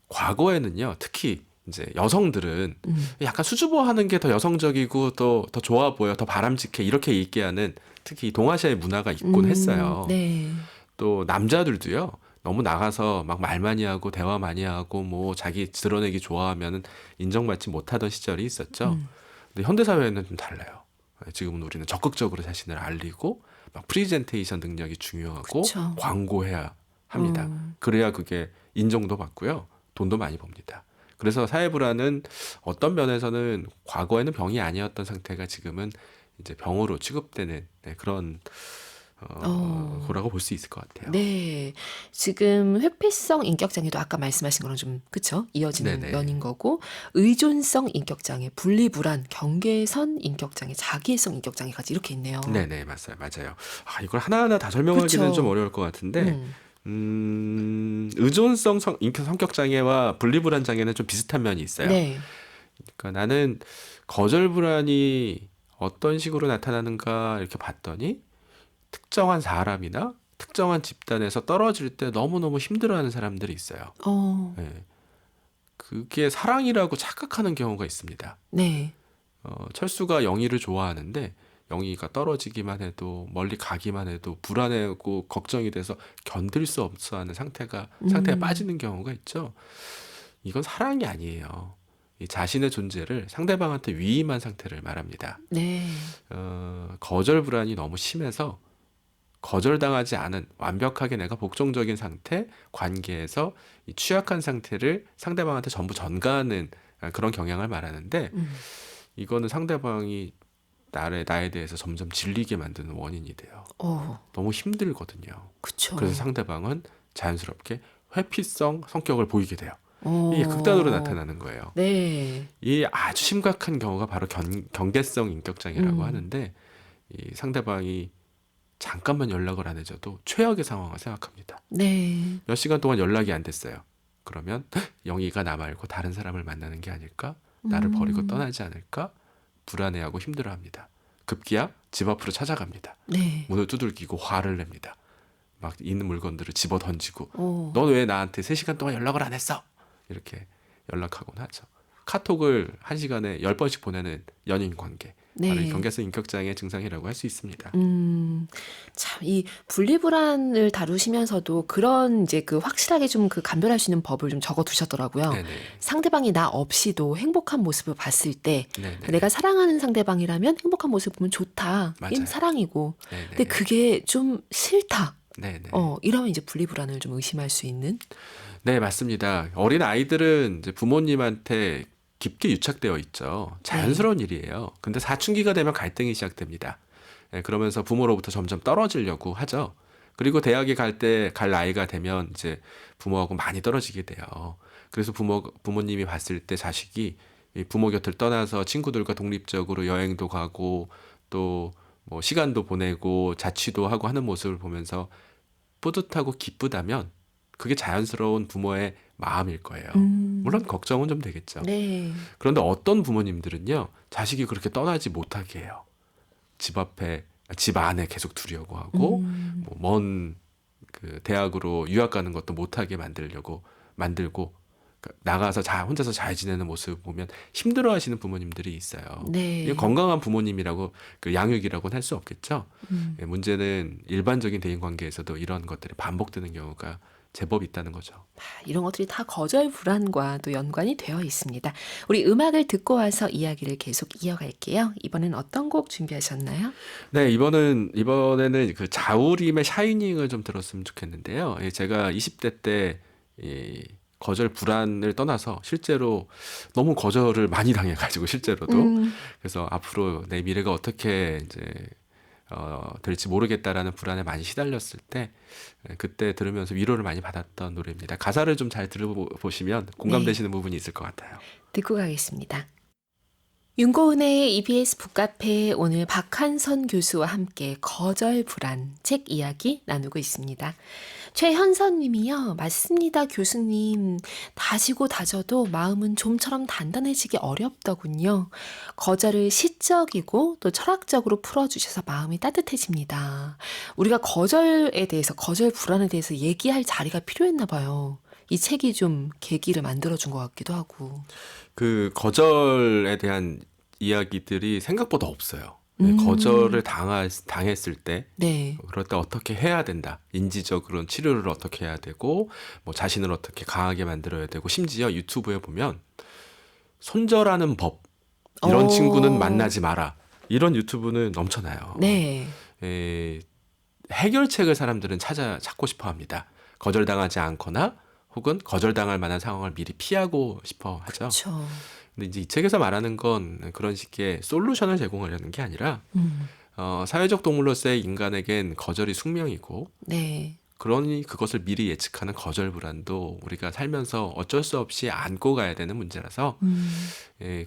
과거에는요, 특히 이제 여성들은 약간 수줍어하는 게 더 여성적이고 또 더 좋아 보여, 더 바람직해 이렇게 얘기하는 특히 동아시아의 문화가 있곤 했어요.
네.
또 남자들도요, 너무 나가서 막 말 많이 하고 대화 많이 하고 뭐 자기 드러내기 좋아하면은 인정받지 못하던 시절이 있었죠.
음.
근데 현대 사회는 좀 달라요. 지금은 우리는 적극적으로 자신을 알리고 막 프리젠테이션 능력이 중요하고
그쵸.
광고해야 합니다.
음.
그래야 그게 인정도 받고요. 돈도 많이 법니다. 그래서 사회 불안은 어떤 면에서는 과거에는 병이 아니었던 상태가 지금은 이제 병으로 취급되는 그런
어.
거라고 볼 수 있을 것 같아요.
네. 지금 회피성 인격장애도 아까 말씀하신 거랑 좀 그쵸? 이어지는
네네.
면인 거고 의존성 인격장애, 분리불안, 경계선 인격장애, 자기애성 인격장애까지 이렇게 있네요.
네네, 맞아요. 이걸 하나하나 다 설명하기는
그쵸.
좀 어려울 것 같은데, 의존성 성격 장애와 분리불안 장애는 좀 비슷한 면이 있어요.
네.
그러니까 나는 거절 불안이 어떤 식으로 나타나는가 이렇게 봤더니 특정한 사람이나 특정한 집단에서 떨어질 때 너무너무 힘들어하는 사람들이 있어요.
어.
예. 그게 사랑이라고 착각하는 경우가 있습니다.
네.
철수가 영희를 좋아하는데 영희가 떨어지기만 해도 멀리 가기만 해도 불안해하고 걱정이 돼서 견딜 수 없어 하는 상태에
음.
빠지는 경우가 있죠. 이건 사랑이 아니에요. 이 자신의 존재를 상대방한테 위임한 상태를 말합니다.
네.
거절 불안이 너무 심해서 거절당하지 않은 완벽하게 내가 복종적인 상태, 관계에서 이 취약한 상태를 상대방한테 전부 전가하는 그런 경향을 말하는데
음.
이거는 상대방이 나에 대해서 점점 질리게 만드는 원인이 돼요. 너무 힘들거든요.
그쵸.
그래서 상대방은 자연스럽게 회피성 성격을 보이게 돼요.
어.
이게 극단으로 나타나는 거예요.
네.
이 아주 심각한 경우가 바로 경계성 인격장애라고
음.
하는데 이 상대방이 잠깐만 연락을 안 해줘도 최악의 상황을 생각합니다.
네.
몇 시간 동안 연락이 안 됐어요. 그러면 영희가 나 말고 다른 사람을 만나는 게 아닐까? 나를 버리고 떠나지 않을까? 불안해하고 힘들어합니다. 급기야 집 앞으로 찾아갑니다.
네.
문을 두들기고 화를 냅니다. 막 있는 물건들을 집어 던지고
어.
넌 왜 나한테 3시간 동안 연락을 안 했어? 이렇게 연락하곤 하죠. 카톡을 1시간에 10번씩 보내는 연인 관계. 바로 이
네.
경계성 인격장애 증상이라고 할 수 있습니다.
참, 이 분리불안을 다루시면서도 그런 이제 그 확실하게 좀 그 감별할 수 있는 법을 좀 적어 두셨더라고요.
네네.
상대방이 나 없이도 행복한 모습을 봤을 때
네네.
내가 사랑하는 상대방이라면 행복한 모습 보면 좋다. 이게
맞아요.
사랑이고.
네네.
근데 그게 좀 싫다.
네네.
이러면 이제 분리불안을 좀 의심할 수 있는.
네, 맞습니다. 어린 아이들은 이제 부모님한테 깊게 유착되어 있죠. 자연스러운 일이에요. 근데 사춘기가 되면 갈등이 시작됩니다. 그러면서 부모로부터 점점 떨어지려고 하죠. 그리고 대학에 갈 나이가 되면 이제 부모하고 많이 떨어지게 돼요. 그래서 부모님이 봤을 때 자식이 이 부모 곁을 떠나서 친구들과 독립적으로 여행도 가고 또 뭐 시간도 보내고 자취도 하고 하는 모습을 보면서 뿌듯하고 기쁘다면 그게 자연스러운 부모의 마음일 거예요. 물론 걱정은 좀 되겠죠.
네.
그런데 어떤 부모님들은요, 자식이 그렇게 떠나지 못하게 해요. 집 안에 계속 두려고 하고, 먼 그 대학으로 유학 가는 것도 못하게 만들고, 나가서 혼자서 잘 지내는 모습 보면 힘들어하시는 부모님들이 있어요.
네.
이게 건강한 부모님이라고, 양육이라고는 할 수 없겠죠. 문제는 일반적인 대인 관계에서도 이런 것들이 반복되는 경우가 제법 있다는 거죠.
이런 것들이 다 거절 불안과 또 연관이 되어 있습니다. 우리 음악을 듣고 와서 이야기를 계속 이어갈게요. 이번엔 어떤 곡 준비하셨나요?
네, 이번에는 그 자우림의 샤이닝을 좀 들었으면 좋겠는데요. 제가 20대 때 이 거절 불안을 떠나서 실제로 너무 거절을 많이 당해가지고 실제로도 그래서 앞으로 내 미래가 어떻게 이제 될지 모르겠다라는 불안에 많이 시달렸을 때 그때 들으면서 위로를 많이 받았던 노래입니다. 가사를 좀 잘 들어보시면 공감되시는 부분이 있을 것 같아요.
듣고 가겠습니다. 윤고은의 EBS 북카페 오늘 박한선 교수와 함께 거절 불안 책 이야기 나누고 있습니다. 최현선 님이요. 맞습니다, 교수님. 다지고 다져도 마음은 좀처럼 단단해지기 어렵더군요. 거절을 시적이고 또 철학적으로 풀어주셔서 마음이 따뜻해집니다. 우리가 거절에 대해서, 거절 불안에 대해서 얘기할 자리가 필요했나 봐요. 이 책이 좀 계기를 만들어준 것 같기도 하고.
그 거절에 대한 이야기들이 생각보다 없어요. 거절을 당했을 때
네.
그럴 때 어떻게 해야 된다. 인지적으로는 치료를 어떻게 해야 되고 뭐 자신을 어떻게 강하게 만들어야 되고 심지어 유튜브에 보면 손절하는 법 이런 친구는 만나지 마라. 이런 유튜브는 넘쳐나요.
네.
에, 해결책을 사람들은 찾고 싶어 합니다. 거절당하지 않거나 혹은 거절당할 만한 상황을 미리 피하고 싶어 하죠.
그렇죠.
근데 이제 이 책에서 말하는 건 그런 식의 솔루션을 제공하려는 게 아니라 사회적 동물로서의 인간에겐 거절이 숙명이고
네.
그러니 그것을 미리 예측하는 거절 불안도 우리가 살면서 어쩔 수 없이 안고 가야 되는 문제라서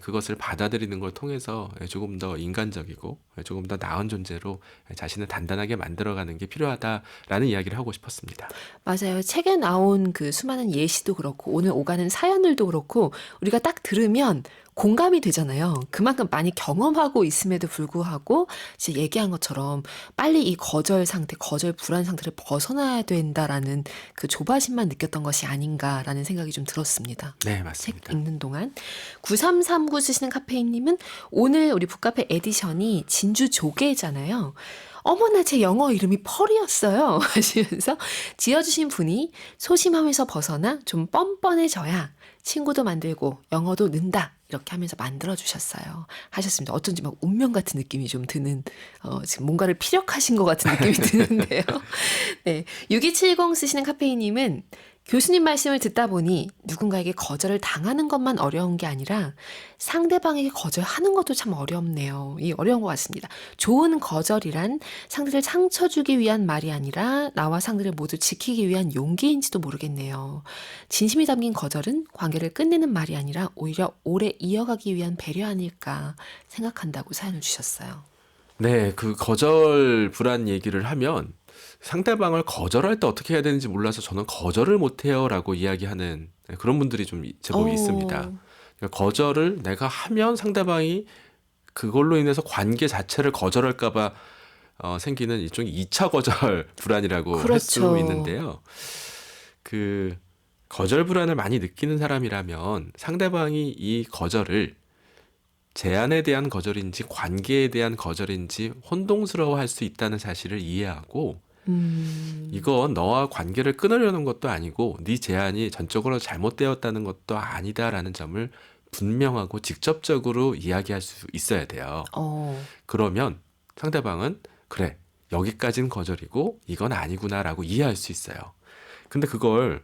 그것을 받아들이는 걸 통해서 조금 더 인간적이고 조금 더 나은 존재로 자신을 단단하게 만들어가는 게 필요하다라는 이야기를 하고 싶었습니다.
맞아요. 책에 나온 그 수많은 예시도 그렇고 오늘 오가는 사연들도 그렇고 우리가 딱 들으면 공감이 되잖아요. 그만큼 많이 경험하고 있음에도 불구하고 이제 얘기한 것처럼 빨리 이 거절 상태, 거절 불안 상태를 벗어나야 된다라는 그 조바심만 느꼈던 것이 아닌가라는 생각이 좀 들었습니다.
네,
책
맞습니다.
읽는 동안 9339 쓰시는 카페인님은 오늘 우리 북카페 에디션이 진주 조개잖아요. 어머나 제 영어 이름이 펄이었어요 하시면서 지어주신 분이 소심함에서 벗어나 좀 뻔뻔해져야 친구도 만들고 영어도 는다 이렇게 하면서 만들어주셨어요 하셨습니다. 어쩐지 막 운명 같은 느낌이 좀 드는 지금 뭔가를 피력하신 것 같은 느낌이 드는데요. 네, 6270 쓰시는 카페인님은 교수님 말씀을 듣다 보니 누군가에게 거절을 당하는 것만 어려운 게 아니라 상대방에게 거절하는 것도 참 어렵네요. 이 어려운 것 같습니다. 좋은 거절이란 상대를 상처 주기 위한 말이 아니라 나와 상대를 모두 지키기 위한 용기인지도 모르겠네요. 진심이 담긴 거절은 관계를 끝내는 말이 아니라 오히려 오래 이어가기 위한 배려 아닐까 생각한다고 사연을 주셨어요.
네, 그 거절 불안 얘기를 하면 상대방을 거절할 때 어떻게 해야 되는지 몰라서 저는 거절을 못해요라고 이야기하는 그런 분들이 좀 제법 있습니다. 그러니까 거절을 내가 하면 상대방이 그걸로 인해서 관계 자체를 거절할까봐 생기는 일종의 2차 거절 불안이라고 할 수
그렇죠.
있는데요. 그 거절 불안을 많이 느끼는 사람이라면 상대방이 이 거절을 제안에 대한 거절인지 관계에 대한 거절인지 혼동스러워할 수 있다는 사실을 이해하고 이건 너와 관계를 끊으려는 것도 아니고 네 제안이 전적으로 잘못되었다는 것도 아니다라는 점을 분명하고 직접적으로 이야기할 수 있어야 돼요. 그러면 상대방은 그래, 여기까지는 거절이고 이건 아니구나라고 이해할 수 있어요. 근데 그걸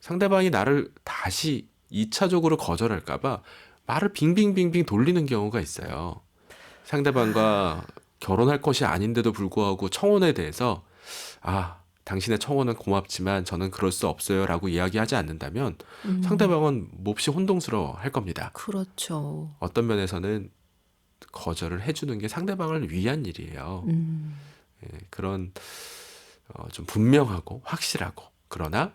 상대방이 나를 다시 2차적으로 거절할까 봐 말을 빙빙빙빙 돌리는 경우가 있어요. 상대방과 결혼할 것이 아닌데도 불구하고 청혼에 대해서 당신의 청혼은 고맙지만 저는 그럴 수 없어요 라고 이야기하지 않는다면 상대방은 몹시 혼동스러워 할 겁니다.
그렇죠.
어떤 면에서는 거절을 해주는 게 상대방을 위한 일이에요. 그런 좀 분명하고 확실하고 그러나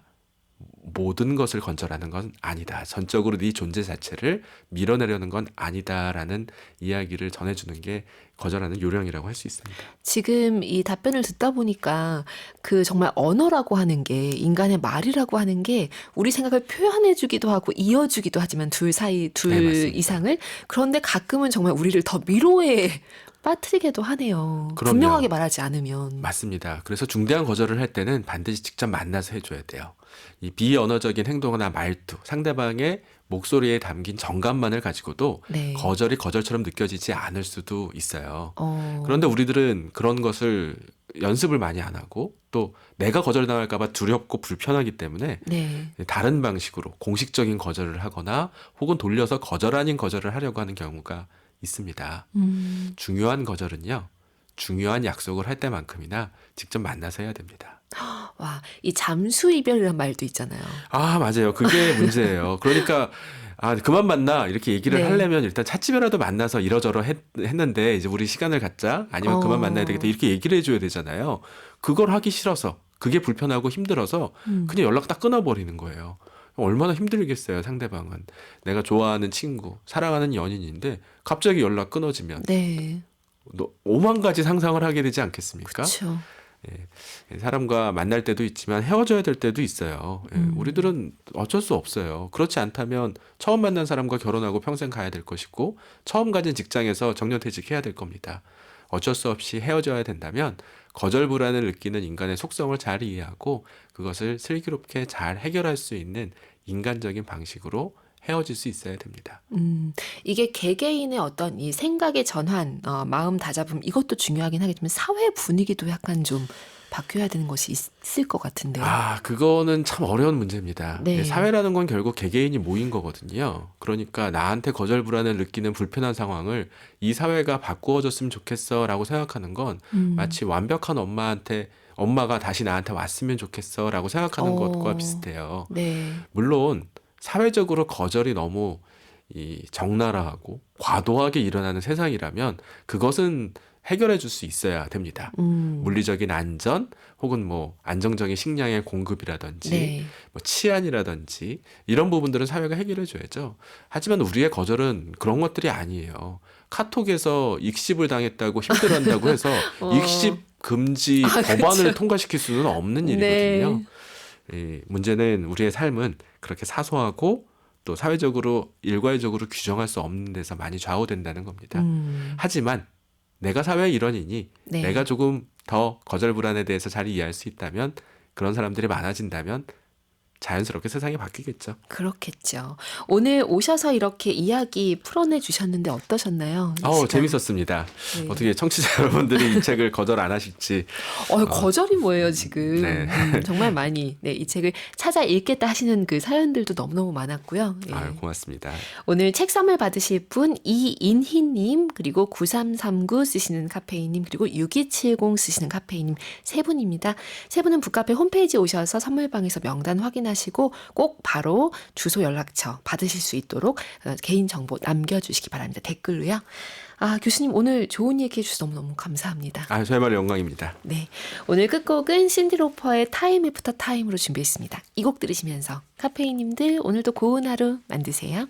모든 것을 건절하는 건 아니다. 전적으로 네 존재 자체를 밀어내려는 건 아니다라는 이야기를 전해주는 게 거절하는 요령이라고 할 수 있습니다.
지금 이 답변을 듣다 보니까 그 정말 언어라고 하는 게 인간의 말이라고 하는 게 우리 생각을 표현해주기도 하고 이어주기도 하지만 둘 사이 둘
네, 맞습니다.
이상을 그런데 가끔은 정말 우리를 더 미로에 빠뜨리게도 하네요.
그럼요.
분명하게 말하지 않으면.
맞습니다. 그래서 중대한 거절을 할 때는 반드시 직접 만나서 해줘야 돼요. 이 비언어적인 행동이나 말투, 상대방의 목소리에 담긴 정감만을 가지고도
네.
거절이 거절처럼 느껴지지 않을 수도 있어요.
어,
그런데 우리들은 그런 것을 연습을 많이 안 하고 또 내가 거절당할까 봐 두렵고 불편하기 때문에
네.
다른 방식으로 공식적인 거절을 하거나 혹은 돌려서 거절 아닌 거절을 하려고 하는 경우가 있습니다. 중요한 거절은요. 중요한 약속을 할 때만큼이나 직접 만나서 해야 됩니다.
와, 이 잠수 이별이라는 말도 있잖아요.
맞아요. 그게 문제예요. 그러니까 그만 만나 이렇게 얘기를
네.
하려면 일단 찻집이라도 만나서 이러저러 했는데 이제 우리 시간을 갖자 아니면 그만 만나야 되겠다 이렇게 얘기를 해줘야 되잖아요. 그걸 하기 싫어서 그게 불편하고 힘들어서 그냥 연락 딱 끊어버리는 거예요. 얼마나 힘들겠어요, 상대방은. 내가 좋아하는 친구, 사랑하는 연인인데 갑자기 연락 끊어지면
네.
오만 가지 상상을 하게 되지 않겠습니까?
그렇죠.
사람과 만날 때도 있지만 헤어져야 될 때도 있어요. 우리들은 어쩔 수 없어요. 그렇지 않다면 처음 만난 사람과 결혼하고 평생 가야 될 것이고 처음 가진 직장에서 정년퇴직해야 될 겁니다. 어쩔 수 없이 헤어져야 된다면 거절 불안을 느끼는 인간의 속성을 잘 이해하고 그것을 슬기롭게 잘 해결할 수 있는 인간적인 방식으로 헤어질 수 있어야 됩니다.
이게 개개인의 어떤 이 생각의 전환, 마음 다잡음 이것도 중요하긴 하겠지만 사회 분위기도 약간 좀 바뀌어야 되는 것이 있을 것 같은데요.
그거는 참 어려운 문제입니다.
네.
사회라는 건 결국 개개인이 모인 거거든요. 그러니까 나한테 거절 불안을 느끼는 불편한 상황을 이 사회가 바꾸어졌으면 좋겠어라고 생각하는 건 마치 완벽한 엄마가 다시 나한테 왔으면 좋겠어라고 생각하는 것과 비슷해요.
네.
물론 사회적으로 거절이 너무 적나라하고 과도하게 일어나는 세상이라면 그것은 해결해 줄 수 있어야 됩니다. 물리적인 안전 혹은 뭐 안정적인 식량의 공급이라든지
네.
뭐 치안이라든지 이런 부분들은 사회가 해결해 줘야죠. 하지만 우리의 거절은 그런 것들이 아니에요. 카톡에서 익십을 당했다고 힘들어한다고 해서 익십 금지 법안을
그렇죠.
통과시킬 수는 없는
네.
일이거든요. 문제는 우리의 삶은 그렇게 사소하고 또 사회적으로 일괄적으로 규정할 수 없는 데서 많이 좌우된다는 겁니다. 하지만 내가 사회의 일원이니
네.
내가 조금 더 거절 불안에 대해서 잘 이해할 수 있다면 그런 사람들이 많아진다면 자연스럽게 세상이 바뀌겠죠.
그렇겠죠. 오늘 오셔서 이렇게 이야기 풀어내 주셨는데 어떠셨나요? 이 시간?
재밌었습니다.
네.
어떻게 청취자 여러분들이 이 책을 거절 안 하실지.
거절이 뭐예요, 지금.
네.
정말 많이 이 책을 찾아 읽겠다 하시는 그 사연들도 너무너무 많았고요. 예.
고맙습니다.
오늘 책 선물 받으실 분 이인희님 그리고 9339 쓰시는 카페인님 그리고 6270 쓰시는 카페인님 세 분입니다. 세 분은 북카페 홈페이지 오셔서 선물방에서 명단 확인하시고 꼭 바로 주소 연락처 받으실 수 있도록 개인정보 남겨주시기 바랍니다. 댓글로요. 교수님 오늘 좋은 얘기 해주셔서 너무너무 감사합니다.
저야말로 영광입니다.
네, 오늘 끝곡은 신디 로퍼의 타임 애프터 타임으로 준비했습니다. 이 곡 들으시면서 카페인님들 오늘도 고운 하루 만드세요.